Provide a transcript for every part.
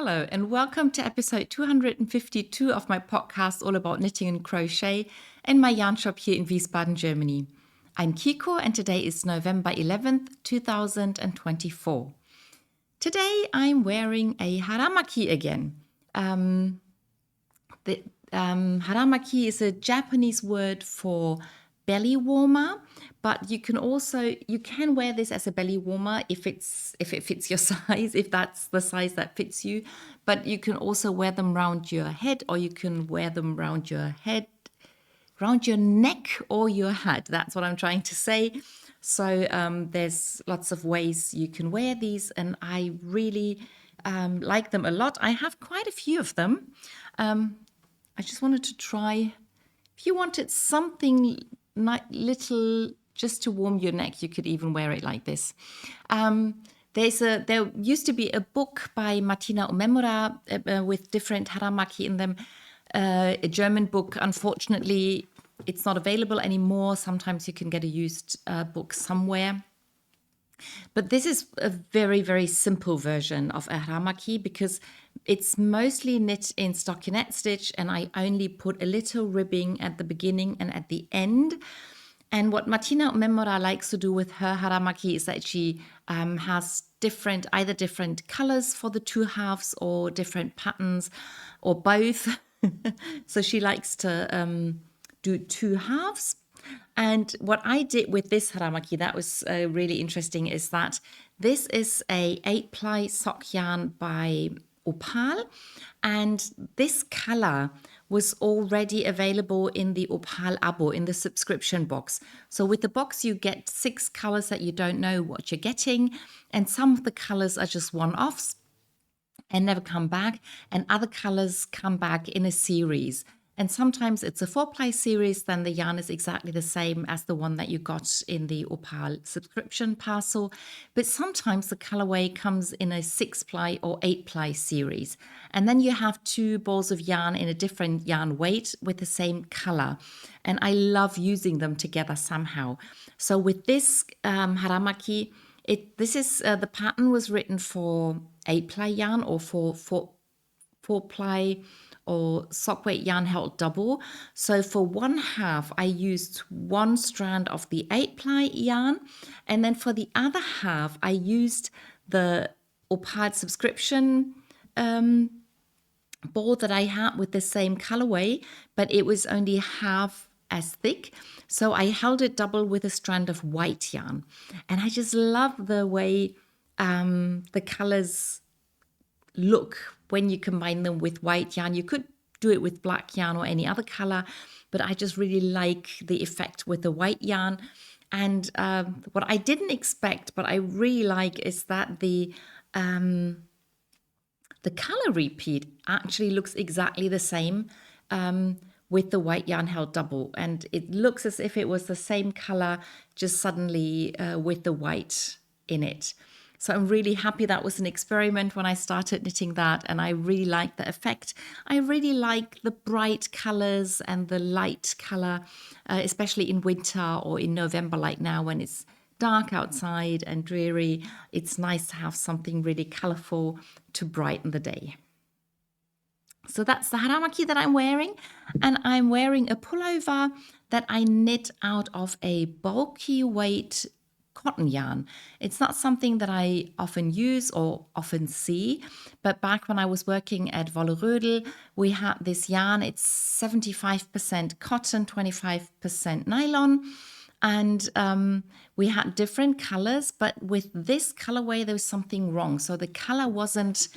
Hello and welcome to episode 252 of my podcast all about knitting and crochet in my yarn shop here in Wiesbaden, Germany. I'm Kiko and today is November 11th, 2024. Today I'm wearing a Haramaki again. Haramaki is a Japanese word for belly warmer, but you can wear this as a belly warmer if it fits your size, if that's the size that fits you. But you can also wear them around your head, or you can wear them around your neck or your head. That's what I'm trying to say. So there's lots of ways you can wear these, and I really like them a lot. I have quite a few of them. I just wanted to try. If you wanted something little just to warm your neck, you could even wear it like this. There used to be a book by Martina Omemura with different Haramaki in them, a German book. Unfortunately, it's not available anymore. Sometimes you can get a used book somewhere. But this is a very, very simple version of a Haramaki because it's mostly knit in stockinette stitch, and I only put a little ribbing at the beginning and at the end. And what Martina Omemura likes to do with her Haramaki is that she has either different colors for the two halves or different patterns or both. So she likes to do two halves. And what I did with this Haramaki that was really interesting is that this is a 8-ply sock yarn by Opal, and this color was already available in the Opal Abo, in the subscription box. So with the box, you get 6 colors that you don't know what you're getting, and some of the colors are just one-offs and never come back, and other colors come back in a series. And sometimes it's a 4-ply series, then the yarn is exactly the same as the one that you got in the Opal subscription parcel. But sometimes the colorway comes in a 6-ply or 8-ply series. And then you have 2 balls of yarn in a different yarn weight with the same color. And I love using them together somehow. So with this Haramaki, the pattern was written for 8-ply yarn or for 4-ply or sock weight yarn held double. So for one half, I used 1 strand of the 8-ply yarn. And then for the other half, I used the Opal subscription ball that I had with the same colorway, but it was only half as thick. So I held it double with a strand of white yarn. And I just love the way the colors look when you combine them with white yarn. You could do it with black yarn or any other color, but I just really like the effect with the white yarn. And what I didn't expect, but I really like, is that the color repeat actually looks exactly the same with the white yarn held double. And it looks as if it was the same color, just suddenly with the white in it. So I'm really happy that was an experiment when I started knitting that, and I really like the effect. I really like the bright colors and the light color, especially in winter or in November like now when it's dark outside and dreary. It's nice to have something really colorful to brighten the day. So that's the Haramaki that I'm wearing, and I'm wearing a pullover that I knit out of a bulky weight cotton yarn. It's not something that I often use or often see, but back when I was working at Wolle Rödel, we had this yarn. It's 75% cotton, 25% nylon, and we had different colors, but with this colorway there was something wrong. So the color wasn't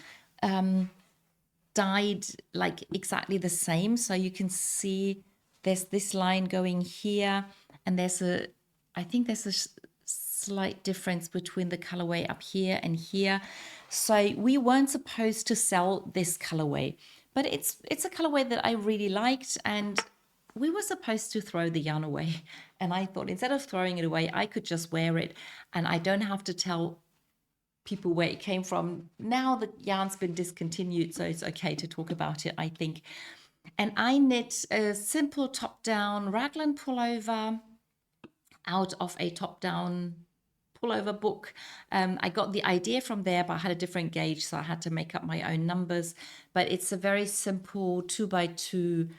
dyed like exactly the same. So you can see there's this line going here, and I think there's a slight difference between the colorway up here and here. So we weren't supposed to sell this colorway, but it's a colorway that I really liked, and we were supposed to throw the yarn away. And I thought instead of throwing it away, I could just wear it, and I don't have to tell people where it came from. Now the yarn's been discontinued, so it's okay to talk about it, I think. And I knit a simple top-down raglan pullover out of a top-down pullover book. I got the idea from there, but I had a different gauge, so I had to make up my own numbers. But it's a very simple 2x2.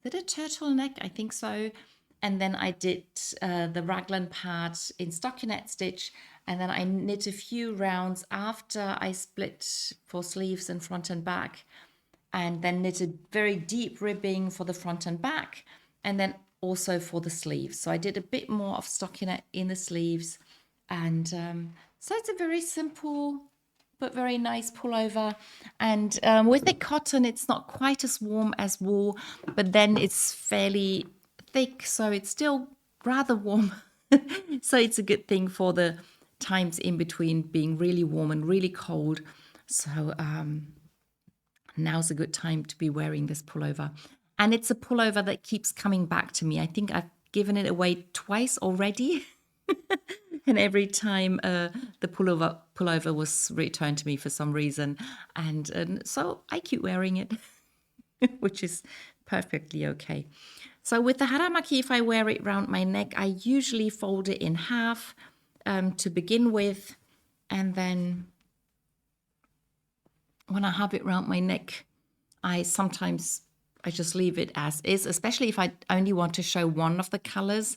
Is it a turtleneck? I think so. And then I did the raglan part in stockinette stitch, and then I knit a few rounds after I split for sleeves and front and back, and then knitted very deep ribbing for the front and back, and then also for the sleeves. So I did a bit more of stockinette in the sleeves, and so it's a very simple but very nice pullover. And with the cotton, it's not quite as warm as wool, but then it's fairly thick, so it's still rather warm. So it's a good thing for the times in between being really warm and really cold. So now's a good time to be wearing this pullover. And it's a pullover that keeps coming back to me. I think I've given it away twice already. And every time the pullover was returned to me for some reason. And so I keep wearing it, which is perfectly okay. So with the Haramaki, if I wear it around my neck, I usually fold it in half to begin with. And then when I have it around my neck, I just leave it as is, especially if I only want to show one of the colors.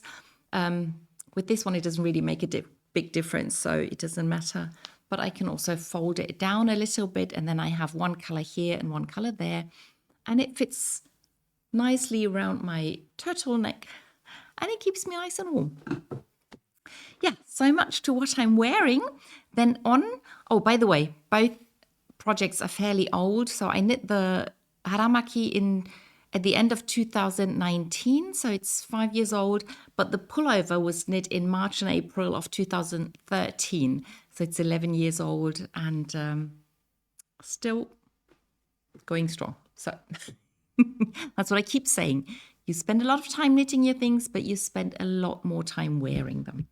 With this one, it doesn't really make a big difference, so it doesn't matter. But I can also fold it down a little bit, and then I have one color here and one color there. And it fits nicely around my turtleneck, and it keeps me nice and warm. Yeah, so much to what I'm wearing. Then oh, by the way, both projects are fairly old. So I knit the Haramaki at the end of 2019, so it's 5 years old, but the pullover was knit in March and April of 2013, so it's 11 years old and still going strong. So that's what I keep saying. You spend a lot of time knitting your things, but you spend a lot more time wearing them.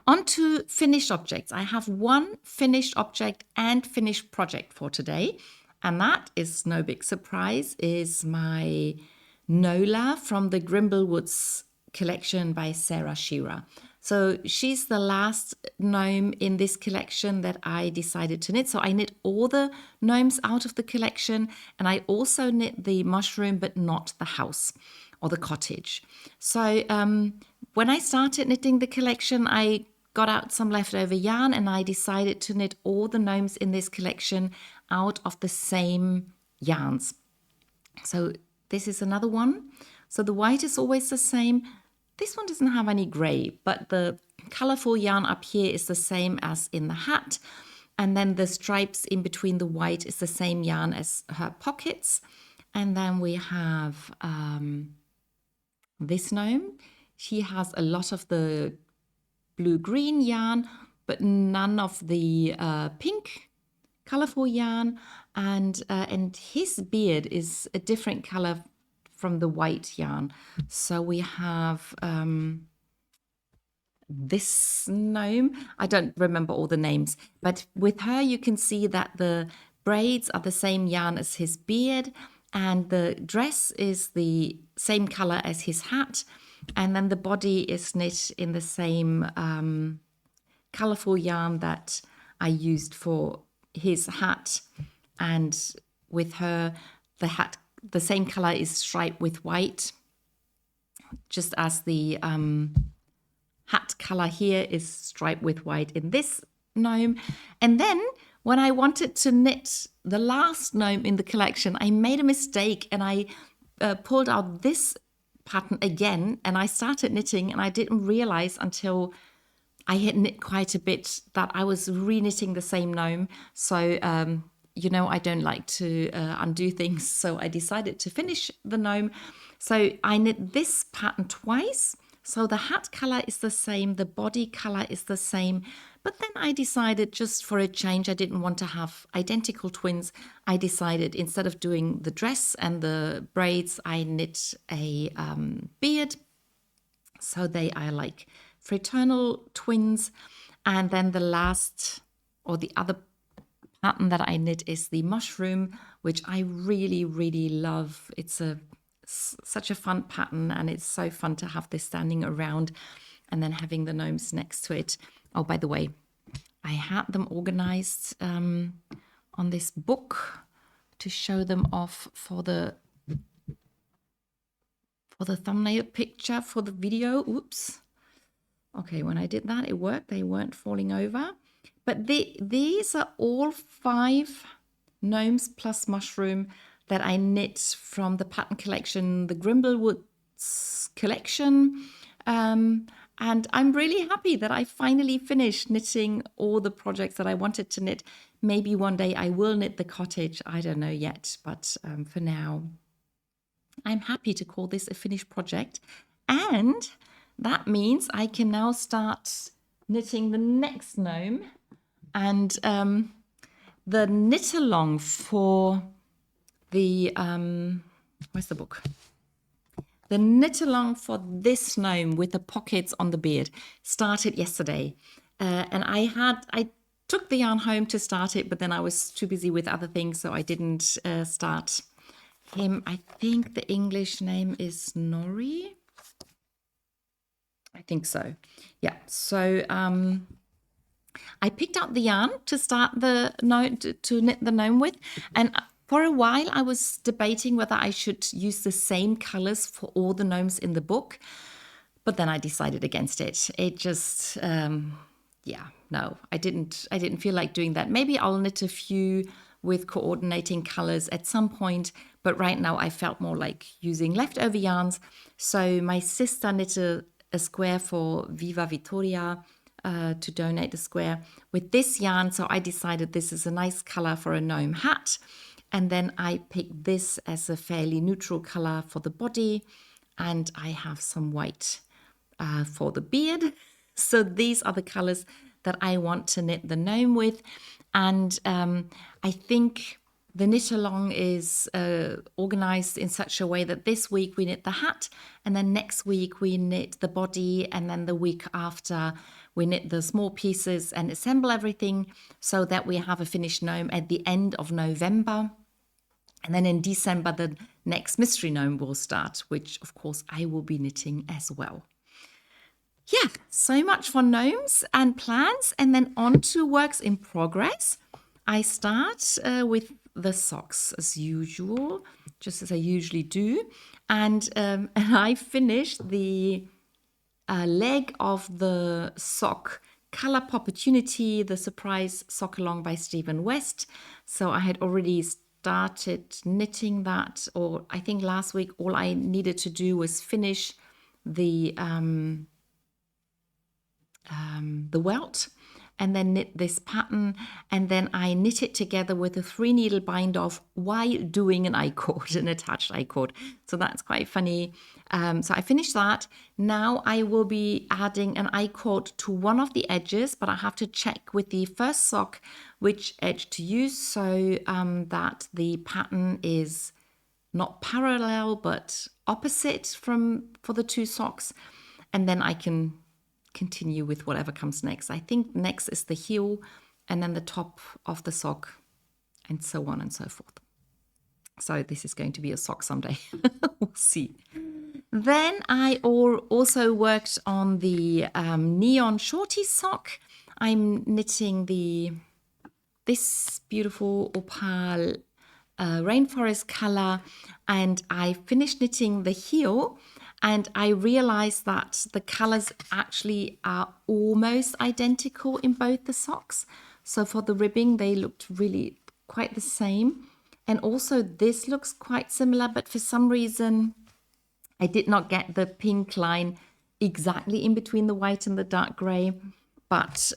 On to finished objects. I have one finished object and finished project for today. And that is no big surprise, is my Nola from the Grimblewoods collection by Sarah Shearer. So she's the last gnome in this collection that I decided to knit. So I knit all the gnomes out of the collection, and I also knit the mushroom, but not the house or the cottage. So when I started knitting the collection, I got out some leftover yarn and I decided to knit all the gnomes in this collection out of the same yarns. So this is another one. So the white is always the same. This one doesn't have any gray, but the colorful yarn up here is the same as in the hat. And then the stripes in between the white is the same yarn as her pockets. And then we have this gnome. She has a lot of the blue-green yarn, but none of the pink colorful yarn, and his beard is a different color from the white yarn. So we have this gnome. I don't remember all the names, but with her you can see that the braids are the same yarn as his beard, and the dress is the same color as his hat, and then the body is knit in the same colorful yarn that I used for his hat. And with her, the hat, the same color is striped with white, just as the hat color here is striped with white in this gnome. And then when I wanted to knit the last gnome in the collection, I made a mistake and I pulled out this pattern again, and I started knitting, and I didn't realize until I had knit quite a bit that I was re-knitting the same gnome. So you know, I don't like to undo things, so I decided to finish the gnome. So I knit this pattern twice. So the hat color is the same, the body color is the same, but then I decided, just for a change, I didn't want to have identical twins. I decided, instead of doing the dress and the braids, I knit a beard. So they are like fraternal twins. And then the last, or the other pattern that I knit is the mushroom, which I really, really love. It's such a fun pattern, and it's so fun to have this standing around. and then having the gnomes next to it. Oh, by the way, I had them organized on this book to show them off for the thumbnail picture for the video. Oops. Okay, when I did that, it worked. They weren't falling over. But these are all 5 gnomes plus mushroom that I knit from the pattern collection, the Grimblewoods collection. And I'm really happy that I finally finished knitting all the projects that I wanted to knit. Maybe one day I will knit the cottage. I don't know yet. But for now, I'm happy to call this a finished project. And that means I can now start knitting the next gnome. And the knit along for the, where's the book? The knit along for this gnome with the pockets on the beard started yesterday. And I took the yarn home to start it, but then I was too busy with other things, so I didn't start him. I think the English name is Nori. I think so. Yeah, so I picked up the yarn to start to knit the gnome with, and for a while I was debating whether I should use the same colors for all the gnomes in the book, but then I decided against it. It just, yeah, no, I didn't feel like doing that. Maybe I'll knit a few with coordinating colors at some point, but right now I felt more like using leftover yarns. So my sister knit a square for Viva Vittoria to donate a square with this yarn. So I decided this is a nice color for a gnome hat. And then I picked this as a fairly neutral color for the body. And I have some white for the beard. So these are the colors that I want to knit the gnome with. And I think the knit along is organized in such a way that this week we knit the hat, and then next week we knit the body, and then the week after we knit the small pieces and assemble everything so that we have a finished gnome at the end of November. And then in December, the next mystery gnome will start, which of course I will be knitting as well. Yeah, so much for gnomes and plans, and then on to works in progress. I start with the socks as usual, just as I usually do. And I finished the leg of the sock Color Opportunity, the surprise Sockalong by Stephen West. So I had already started knitting that, or I think last week all I needed to do was finish the welt and then knit this pattern, and then I knit it together with a 3-needle bind off while doing an I-cord, an attached I-cord. So that's quite funny. So I finished that. Now I will be adding an I-cord to one of the edges, but I have to check with the first sock which edge to use so that the pattern is not parallel but opposite for the 2 socks, and then I can continue with whatever comes next. I think next is the heel and then the top of the sock and so on and so forth. So this is going to be a sock someday. We'll see. Then I also worked on the neon shorty sock. I'm knitting this beautiful opal rainforest color, and I finished knitting the heel. And I realized that the colors actually are almost identical in both the socks. So for the ribbing, they looked really quite the same. And also this looks quite similar, but for some reason, I did not get the pink line exactly in between the white and the dark gray, but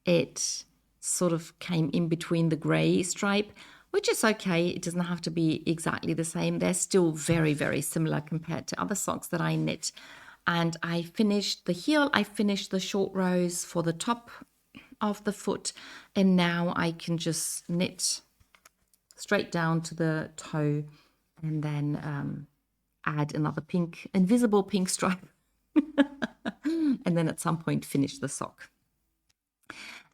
it sort of came in between the gray stripe, which is okay. It doesn't have to be exactly the same. They're still very, very similar compared to other socks that I knit. And I finished the heel. I finished the short rows for the top of the foot. And now I can just knit straight down to the toe and then add another invisible pink stripe. And then at some point finish the sock.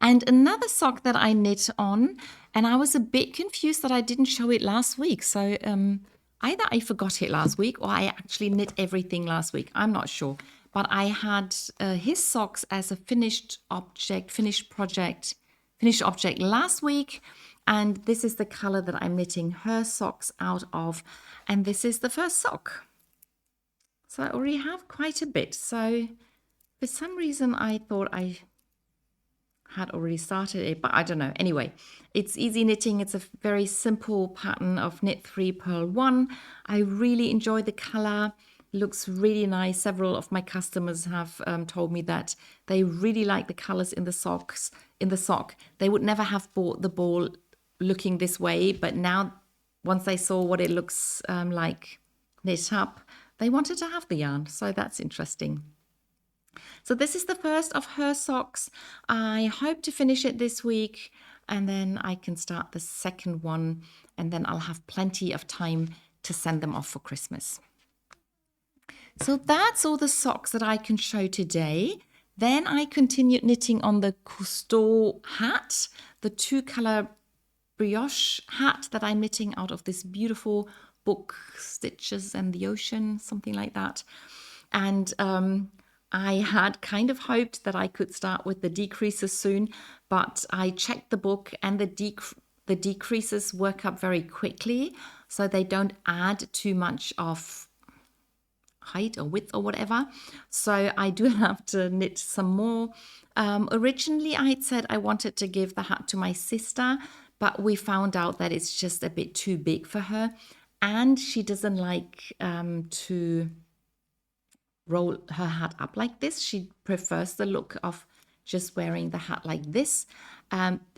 And another sock that I knit on, and I was a bit confused that I didn't show it last week. So either I forgot it last week or I actually knit everything last week. I'm not sure. but I had his socks as a finished object last week. And this is the color that I'm knitting her socks out of. And this is the first sock. So I already have quite a bit. So for some reason, I thought I had already started it, but I don't know. Anyway, it's easy knitting. It's a very simple pattern of knit 3, purl 1. I really enjoy the color. It looks really nice. Several of my customers have told me that they really like the colors in the socks. In the sock, they would never have bought the ball looking this way, but now once they saw what it looks like knit up, they wanted to have the yarn. So that's interesting. So this is the first of her socks. I hope to finish it this week, and then I can start the second one, and then I'll have plenty of time to send them off for Christmas. So that's all the socks that I can show today. Then I continued knitting on the Cousteau hat, the 2-color brioche hat that I'm knitting out of this beautiful book, Stitches and the Ocean, something like that. And I had kind of hoped that I could start with the decreases soon, but I checked the book and the decreases work up very quickly, so they don't add too much of height or width or whatever. So I do have to knit some more. Originally, I had said I wanted to give the hat to my sister, but we found out that it's just a bit too big for her, and she doesn't like to roll her hat up like this. She prefers the look of just wearing the hat like this,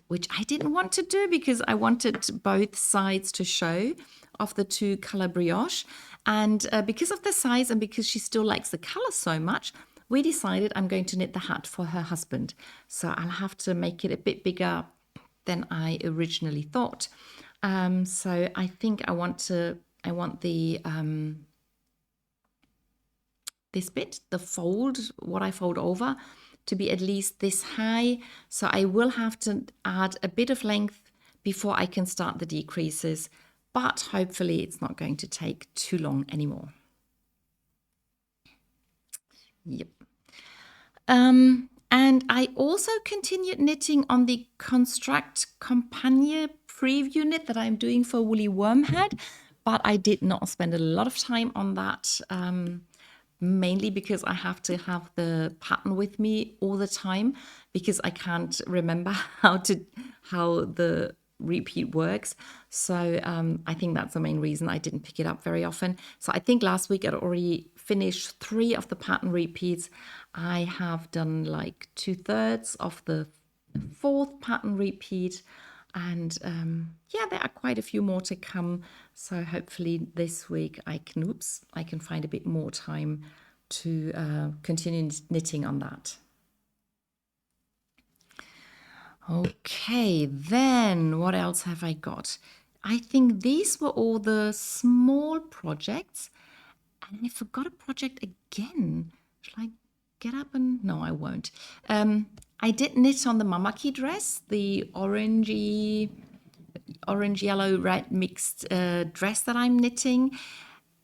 which I didn't want to do because I wanted both sides to show of the 2-color brioche. And because of the size and because she still likes the color so much, we decided I'm going to knit the hat for her husband. So I'll have to make it a bit bigger than I originally thought. So I think I want the this bit, the fold, what I fold over, to be at least this high. So I will have to add a bit of length before I can start the decreases, but hopefully it's not going to take too long anymore. Yep. And I also continued knitting on the Construct Compagne preview knit that I'm doing for Woolly Wormhead, but I did not spend a lot of time on that, mainly because I have to have the pattern with me all the time because I can't remember how the repeat works. So I think that's the main reason I didn't pick it up very often. So I think last week I'd already finished 3 of the pattern repeats. I have done like 2/3 of the 4th pattern repeat, and yeah, there are quite a few more to come. So hopefully this week I can find a bit more time to continue knitting on that. Okay, then what else have I got? I think these were all the small projects, and I forgot a project again. Shall I get up and... No, I won't. I did knit on the Mamaki dress, the orange, yellow, red mixed dress that I'm knitting.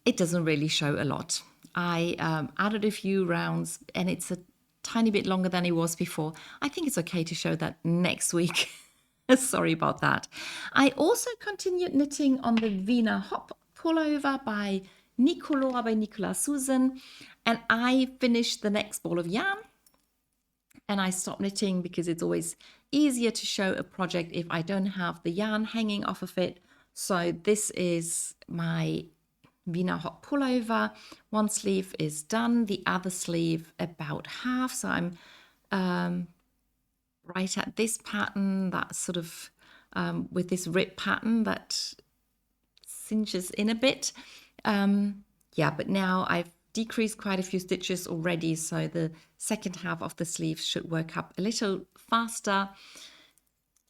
It doesn't really show a lot. I added a few rounds, and it's a tiny bit longer than it was before. I think it's okay to show that next week. Sorry about that. I also continued knitting on the Vina Hot Pullover by Nicolas Susan, and I finished the next ball of yarn, and I stopped knitting because it's always easier to show a project if I don't have the yarn hanging off of it. So this is my Vina Hot Pullover. One sleeve is done, the other sleeve about half. So I'm right at this pattern, that sort of with this rip pattern that cinches in a bit. Yeah, but now I've decreased quite a few stitches already, so the second half of the sleeve should work up a little faster.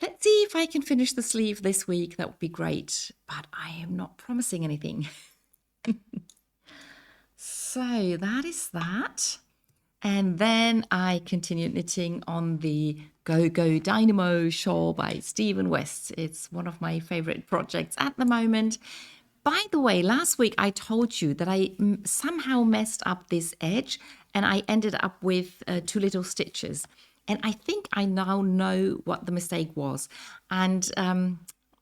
Let's see if I can finish the sleeve this week. That would be great, but I am not promising anything. So that is that. And then I continued knitting on the Go Dynamo shawl by Stephen West. It's one of my favorite projects at the moment. by the way, last week I told you that I somehow messed up this edge and I ended up with two little stitches. And I think I now know what the mistake was. And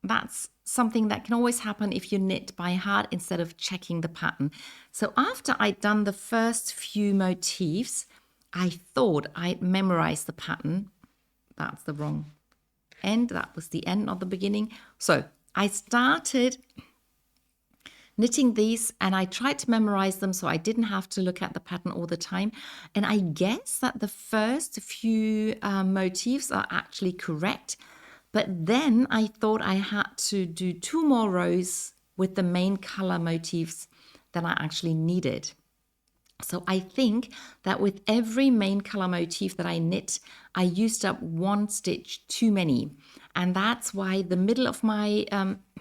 that's something that can always happen if you knit by heart instead of checking the pattern. So after I'd done the first few motifs, I thought I'd memorized the pattern. That's the wrong end. That was the end, not the beginning. So I started knitting these and I tried to memorize them so I didn't have to look at the pattern all the time. And I guess that the first few motifs are actually correct. But then I thought I had to do 2 more rows with the main color motifs than I actually needed. So I think that with every main color motif that I knit, I used up 1 stitch too many. And that's why the middle of my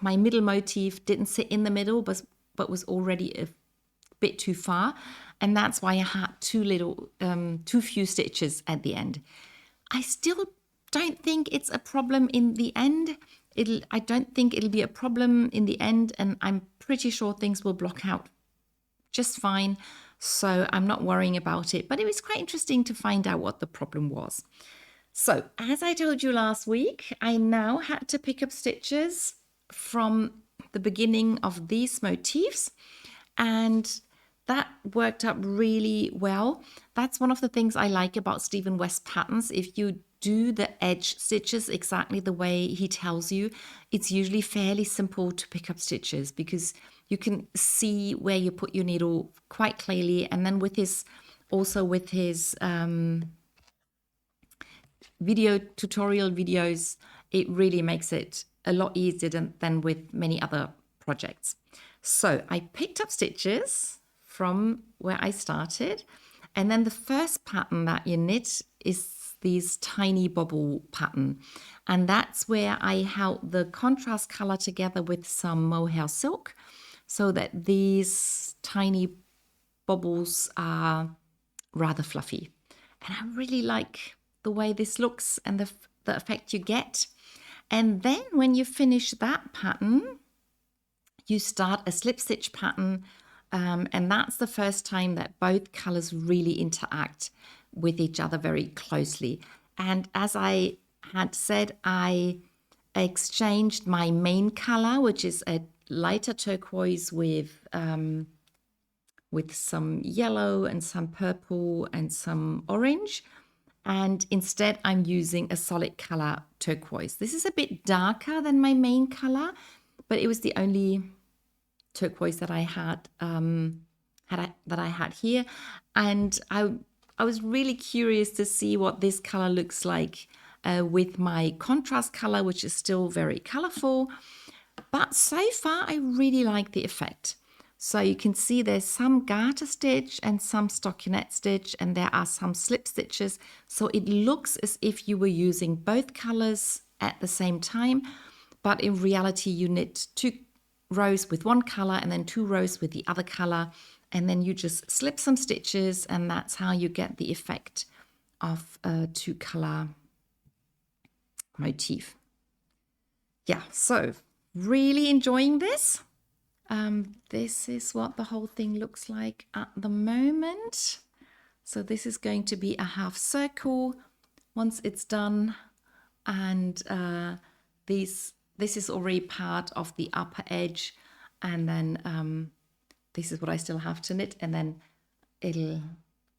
my middle motif didn't sit in the middle, but was already a bit too far. And that's why I had too few stitches at the end. I still don't think it's a problem in the end. I don't think it'll be a problem in the end, and I'm pretty sure things will block out just fine. So I'm not worrying about it, but it was quite interesting to find out what the problem was. So as I told you last week, I now had to pick up stitches from the beginning of these motifs, and that worked up really well. That's one of the things I like about Stephen West patterns. If you do the edge stitches exactly the way he tells you, it's usually fairly simple to pick up stitches because you can see where you put your needle quite clearly. And then with his video tutorial videos, it really makes it a lot easier than with many other projects. So I picked up stitches from where I started, and then the first pattern that you knit is these tiny bobble pattern, and that's where I held the contrast color together with some mohair silk so that these tiny bobbles are rather fluffy. And I really like the way this looks and the effect you get. And then when you finish that pattern, you start a slip stitch pattern, and that's the first time that both colors really interact with each other very closely. And as I had said, I exchanged my main color, which is a lighter turquoise with some yellow and some purple and some orange. And instead, I'm using a solid color turquoise. This is a bit darker than my main color, but it was the only turquoise that I had here. And I was really curious to see what this color looks like with my contrast color, which is still very colorful. But so far, I really like the effect. So you can see there's some garter stitch and some stockinette stitch, and there are some slip stitches. So it looks as if you were using both colors at the same time, but in reality, you knit 2 rows with one color and then 2 rows with the other color, and then you just slip some stitches, and that's how you get the effect of a 2-color motif. Yeah, so really enjoying this. This is what the whole thing looks like at the moment. So this is going to be a half circle once it's done, and this is already part of the upper edge, and then this is what I still have to knit, and then it'll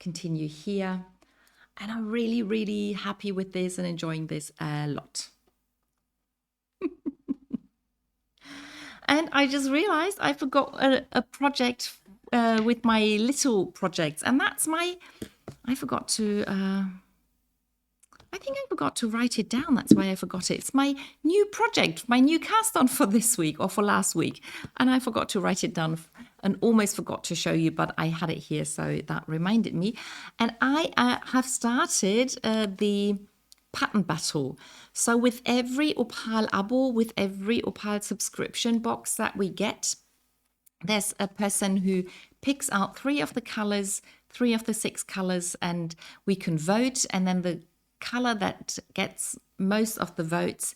continue here. And I'm really, really happy with this and enjoying this a lot. And I just realized I forgot a project with my little projects, and that's I forgot to, I think I forgot to write it down. That's why I forgot it. It's my new project, my new cast on for this week or for last week. And I forgot to write it down and almost forgot to show you, but I had it here, so that reminded me. And I have started the pattern battle. So with every Opal abo, with every Opal subscription box that we get, there's a person who picks out 3 of the colors, 3 of the 6 colors, and we can vote. And then the color that gets most of the votes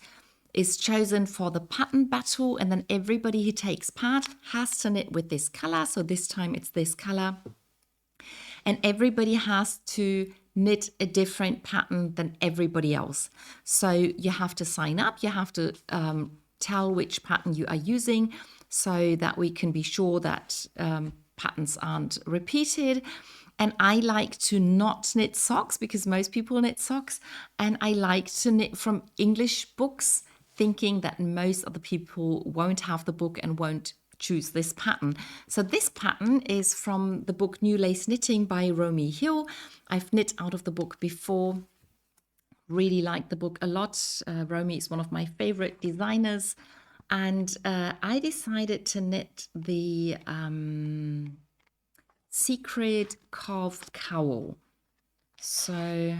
is chosen for the pattern battle, and then everybody who takes part has to knit with this color. So this time it's this color. And everybody has to knit a different pattern than everybody else. So you have to sign up, you have to tell which pattern you are using so that we can be sure that patterns aren't repeated. And I like to not knit socks because most people knit socks. And I like to knit from English books, thinking that most of the people won't have the book and won't choose this pattern. So this pattern is from the book New Lace Knitting by Romy Hill. I've knit out of the book before. Really like the book a lot. Romy is one of my favorite designers. And I decided to knit the Secret Cove Cowl. So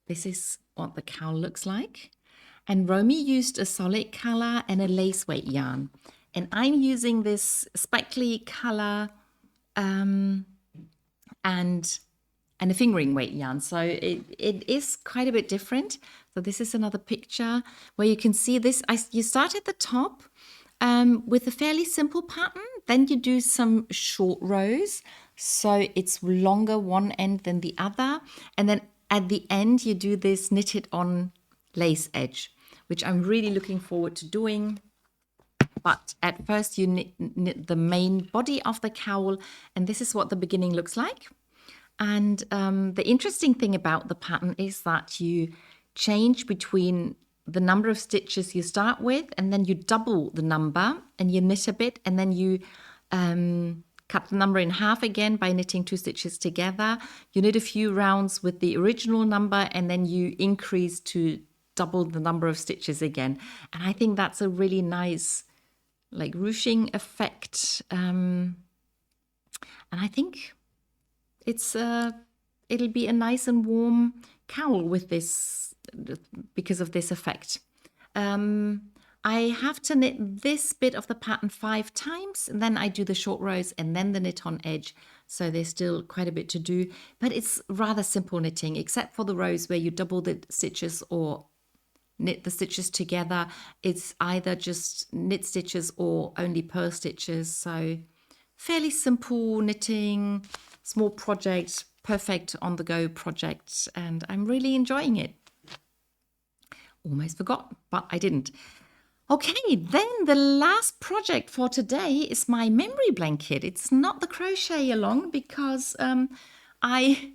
this is what the cowl looks like. And Romy used a solid color and a lace weight yarn. And I'm using this speckly color and a fingering weight yarn. So it is quite a bit different. So this is another picture where you can see this. You start at the top with a fairly simple pattern. Then you do some short rows. So it's longer one end than the other. And then at the end, you do this knitted on lace edge, which I'm really looking forward to doing. But at first you knit the main body of the cowl, and this is what the beginning looks like. And the interesting thing about the pattern is that you change between the number of stitches you start with, and then you double the number and you knit a bit, and then you cut the number in half again by knitting 2 stitches together. You knit a few rounds with the original number, and then you increase to double the number of stitches again. And I think that's a really nice like ruching effect. And I think it'll be a nice and warm cowl with this because of this effect. I have to knit this bit of the pattern 5 times, and then I do the short rows and then the knit on edge. So there's still quite a bit to do, but it's rather simple knitting, except for the rows where you double the stitches or knit the stitches together. It's either just knit stitches or only purl stitches. So fairly simple knitting, small project, perfect on the go project, and I'm really enjoying it. Almost forgot, but I didn't. Okay, then the last project for today is my memory blanket. It's not the crochet along because I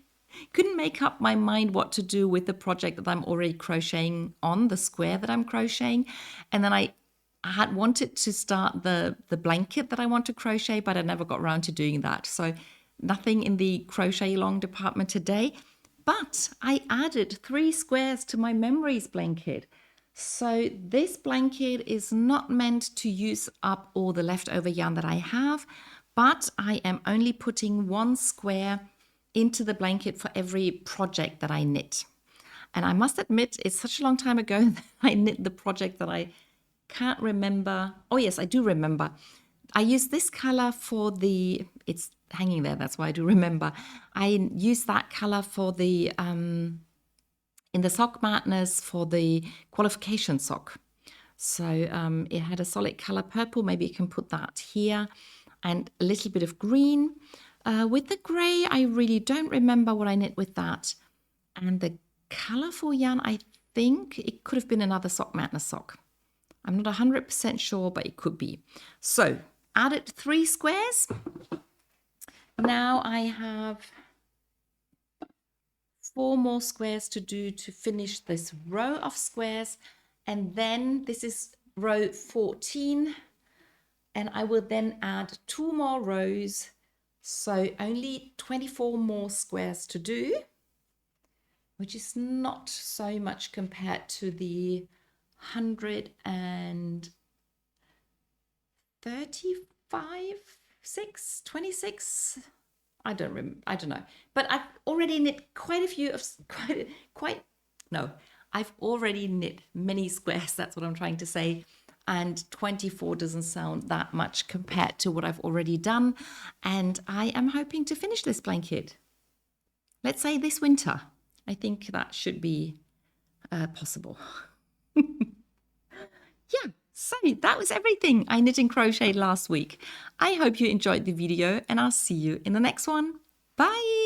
couldn't make up my mind what to do with the project that I'm already crocheting on, the square that I'm crocheting. And then I had wanted to start the blanket that I want to crochet, but I never got around to doing that. So nothing in the crochet along department today, but I added 3 squares to my memories blanket. So this blanket is not meant to use up all the leftover yarn that I have, but I am only putting 1 square into the blanket for every project that I knit. And I must admit, it's such a long time ago that I knit the project that I can't remember. Oh yes, I do remember. I used this color for it's hanging there, that's why I do remember. I used that color for the, in the Sock Madness for the qualification sock. So it had a solid color purple, maybe you can put that here, and a little bit of green. With the grey, I really don't remember what I knit with that. And the colourful yarn, I think it could have been another Sock Madness sock. I'm not 100% sure, but it could be. So, added 3 squares. Now I have 4 more squares to do to finish this row of squares. And then this is row 14. And I will then add 2 more rows. So only 24 more squares to do, which is not so much compared to the 135, 26. I don't know. But I've already knit quite a few of I've already knit many squares. That's what I'm trying to say. And 24 doesn't sound that much compared to what I've already done. And I am hoping to finish this blanket, let's say this winter. I think that should be possible. yeah, so that was everything I knit and crocheted last week. I hope you enjoyed the video and I'll see you in the next one. Bye!